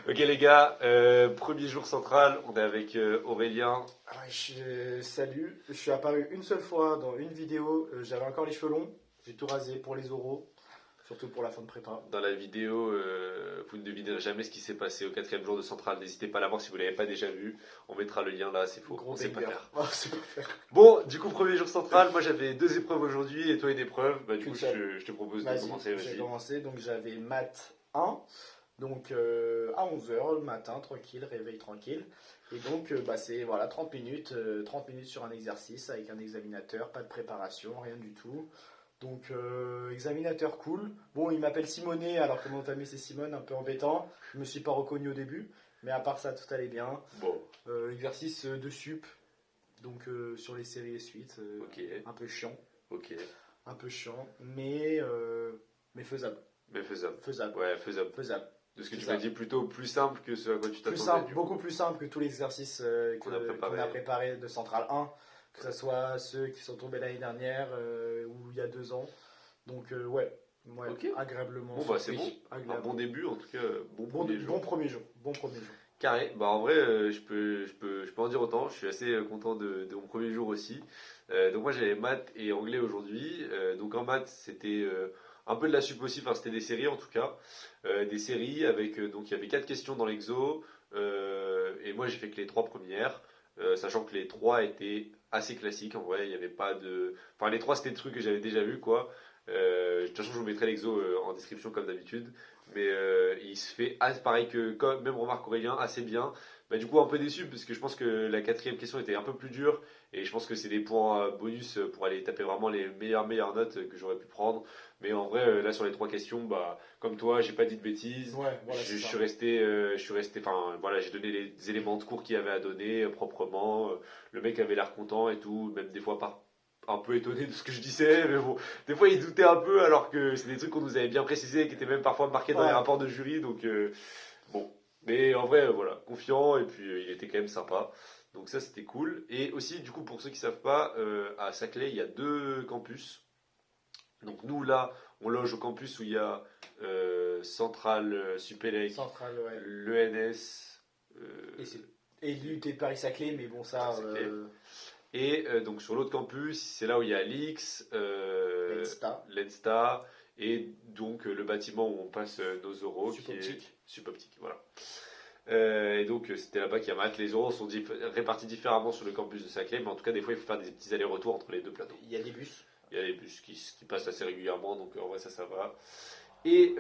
Ok les gars, premier jour central, on est avec Aurélien. Salut, je suis apparu une seule fois dans une vidéo, j'avais encore les cheveux longs, j'ai tout rasé pour les oraux, surtout pour la fin de prépa. Dans la vidéo, vous ne devinerez jamais ce qui s'est passé au quatrième jour de centrale. N'hésitez pas à la voir si vous ne l'avez pas déjà vu. On mettra le lien là, c'est faux. Gros On sait pas banger. faire. Oh, c'est pas faire. Bon, du coup, premier jour central, moi j'avais deux épreuves aujourd'hui et toi une épreuve. Bah, du Qu'une coup, seule. je te propose de Vas-y, commencer. j'ai Vas-y. commencé, donc j'avais maths 1, donc à 11 h le matin, tranquille, réveil tranquille. Et donc c'est voilà, 30 minutes sur un exercice avec un examinateur, pas de préparation, rien du tout. Donc examinateur cool. Bon, il m'appelle Simonet alors que mon nom de famille c'est Simone, un peu embêtant. Je me suis pas reconnu au début, mais à part ça tout allait bien. Bon, Exercice de sup, donc sur les séries et suites, ok, un peu chiant, ok. mais faisable, Mais faisable. faisable, Ouais, faisable. faisable. De ce que C'est tu ça. m'as dit, plutôt plus simple que ce à quoi tu Plus t'attendais. simple, Du beaucoup coup. plus simple que tous les exercices Qu'on a préparé. qu'on a préparés de Centrale 1, que ce soit ceux qui sont tombés l'année dernière ou il y a 2 ans. Donc ouais, Ok. agréablement Bon, bah c'est bon. surpris, Un agréable. bon début, en tout cas, bon Bon, premier jour. bon premier jour, bon premier jour. Carré. Bah en vrai, je peux en dire autant. Je suis assez content de mon premier jour aussi. Donc moi j'avais maths et anglais aujourd'hui. Donc en maths c'était un peu de la sup aussi. Enfin c'était des séries en tout cas. Des séries avec donc il y avait 4 questions dans l'exo. Et moi j'ai fait que les 3 premières. Sachant que les 3 étaient assez classiques en vrai. Il n'y avait pas de. Enfin les 3 c'était des trucs que j'avais déjà vu quoi. De toute façon je vous mettrai l'exo en description comme d'habitude. Mais il se fait pareil que même remarque Aurélien assez bien. Bah, du coup un peu déçu parce que je pense que la quatrième question était un peu plus dure et je pense que c'est des points bonus pour aller taper vraiment les meilleures notes que j'aurais pu prendre. Mais en vrai là sur les 3 questions, bah comme toi j'ai pas dit de bêtises. Ouais, voilà, Je c'est ça. suis resté, enfin voilà, j'ai donné les éléments de cours qu'il y avait à donner proprement. Le mec avait l'air content et tout, même des fois pas un peu étonné de ce que je disais, mais bon, des fois il doutait un peu alors que c'est des trucs qu'on nous avait bien précisés, qui étaient même parfois marqués dans les Ouais, rapports de jury, donc bon. Mais en vrai, voilà, confiant et puis il était quand même sympa. Donc ça c'était cool. Et aussi, du coup, pour ceux qui savent pas, à Saclay, il y a 2 campus. Donc nous là, on loge au campus où il y a Centrale, Supélec, centrale, ouais. l'ENS. Et, et l'UT Paris-Saclay, mais bon, ça, Saclay. Et donc sur l'autre campus, c'est là où il y a l'X, l'ENSTA, l'ENSTA, et donc le bâtiment où on passe nos oraux, qui est Suboptique. Suboptique, voilà. Et donc c'était là-bas qu'il y a maths. Les oraux sont répartis différemment sur le campus de Saclay, mais en tout cas des fois il faut faire des petits allers-retours entre les deux plateaux. Il y a des bus. Il y a des bus qui passent assez régulièrement, donc en vrai ça va. Et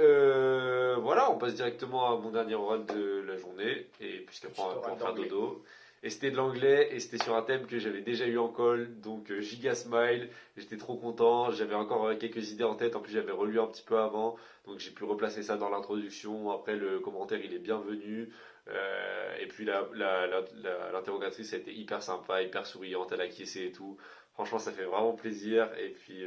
voilà, on passe directement à mon dernier oral de la journée, et puisqu'après on va Petit pouvoir oral faire d'anglais. dodo. Et c'était de l'anglais, et c'était sur un thème que j'avais déjà eu en call, donc giga smile, j'étais trop content, j'avais encore quelques idées en tête, en plus j'avais relu un petit peu avant, donc j'ai pu replacer ça dans l'introduction, après le commentaire il est bienvenu, et puis l'interrogatrice a été hyper sympa, hyper souriante, elle a acquiescé et tout, franchement ça fait vraiment plaisir, et puis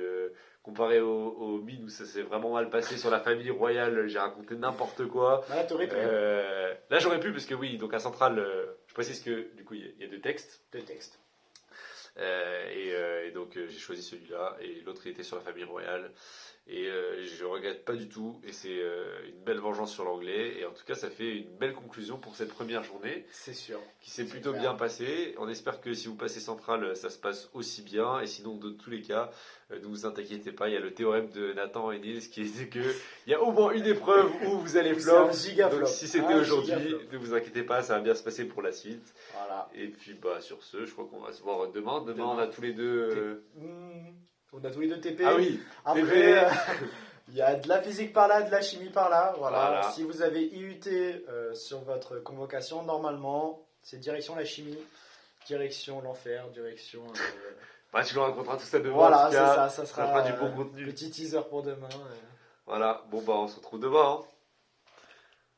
comparé au mine où ça s'est vraiment mal passé sur la famille royale, j'ai raconté n'importe quoi. Bah là, t'aurais pu, hein. Là j'aurais pu parce que oui, donc à Centrale, je précise que du coup il y a 2 textes. De texte. Et donc j'ai choisi celui-là et l'autre il était sur la famille royale et je regrette pas du tout et c'est une belle vengeance sur l'anglais et en tout cas ça fait une belle conclusion pour cette première journée C'est sûr. qui s'est C'est plutôt clair. bien passée. On espère que si vous passez Centrale ça se passe aussi bien et sinon de tous les cas ne vous inquiétez pas, il y a le théorème de Nathan et Nils qui dit que il y a au moins une épreuve où vous allez C'est un flop. giga Donc flop. si c'était Un aujourd'hui, giga flop. ne vous inquiétez pas, ça va bien se passer pour la suite. Voilà. Et puis bah sur ce, je crois qu'on va se voir demain. Demain on Demain. a tous les deux. On a tous les deux TP. Ah oui, Après, TP. il y a de la physique par là, de la chimie par là. Voilà. Voilà. Si vous avez IUT sur votre convocation, normalement, c'est direction la chimie, direction l'enfer, direction. Bah, tu nous raconteras tout ça demain. En Voilà, tout c'est cas, ça. Ça ça fera sera du bon contenu. petit teaser pour demain. Voilà, bon bah on se retrouve demain. Hein.